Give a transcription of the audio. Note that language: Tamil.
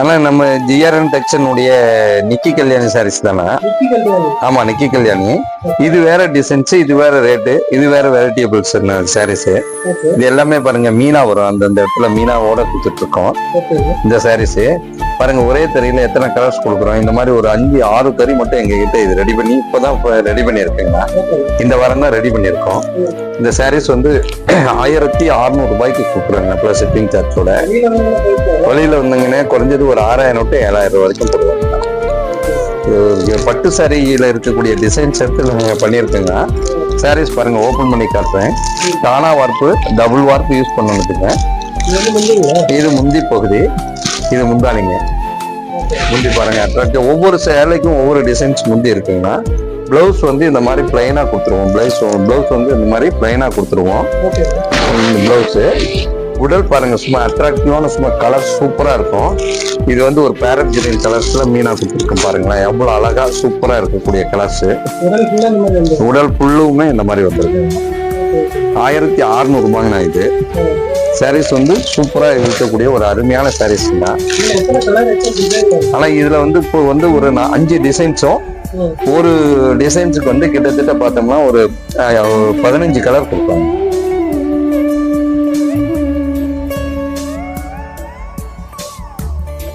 ஆனா நம்ம ஜிஆர்என் டெக்ஸ்டைல்ஸ் நிக்கி கல்யாணி சாரீஸ் தானே? ஆமா, நிக்கி கல்யாணி. இது வேற டிசைன்ஸ், இது வேற ரேட்டு, இது வேற வெரைட்டிபிள்ஸ் சாரீஸ். இது எல்லாமே பாருங்க மீனா வரும், அந்தந்த இடத்துல மீனாவோட கொடுத்துட்டு இருக்கோம். இந்த சாரீஸ் பாருங்க, ஒரே தறியில எத்தனை கலர்ஸ் கொடுக்குறோம். இந்த மாதிரி ஒரு 5-6 தறி மட்டும் எங்க கிட்ட இது ரெடி பண்ணி இப்பதான் ரெடி பண்ணிருக்கீங்க. இந்த வாரம் தான் ரெடி பண்ணிருக்கோம். இந்த சாரீஸ் வந்து 1600 ரூபாய்க்கு கொடுக்குறாங்க பிளஸ் ஷிப்பிங் சார்ஜோட. வெளியில வந்தீங்கன்னா குறைஞ்சது ஒரு 6000 to 7000 ரூபாய் வரைக்கும் போடுவாங்க. பட்டு சாரியில இருக்கக்கூடிய டிசைன்ஸ் எடுத்து நீங்க பண்ணிருக்கீங்க. சாரீஸ் பாருங்க, ஓபன் பண்ணி காட்டுறேன். தானா வார்ப்பு, டபுள் வார்ப்பு யூஸ் பண்ணணுங்க. இது முந்தி பகுதி, இது முந்தானிங்க. முந்தி பாருங்க அட்ராக்டிவ். ஒவ்வொரு சேலைக்கும் ஒவ்வொரு டிசைன்ஸ் முந்தி இருக்குங்கன்னா, பிளவுஸ் வந்து இந்த மாதிரி பிளைனா கொடுத்துருவோம். பிளவுஸ் வந்து இந்த மாதிரி பிளைனா கொடுத்துருவோம். பிளவுஸ் உடல் பாருங்க, சும்மா அட்ராக்டிவான சும்மா கலர் சூப்பரா இருக்கும். இது வந்து ஒரு பேரட் கிரீன் கலர்ஸ்ல மீனா கொடுத்துருக்கோம். பாருங்களேன் எவ்வளவு அழகா சூப்பரா இருக்கக்கூடிய கலர்ஸ். உடல் புல்லுமே இந்த மாதிரி வந்துருக்கு. 1600 ரூபாய்னா இது சாரீஸ் வந்து சூப்பரா இருக்கக்கூடிய ஒரு அருமையான சாரீஸ் தான். ஆனா இதுல வந்து இப்போ வந்து ஒரு 5 டிசைன்ஸும், ஒரு டிசைன்ஸுக்கு வந்து கிட்டத்தட்ட பார்த்தோம்னா ஒரு 15 கலர் கொடுப்பாங்க.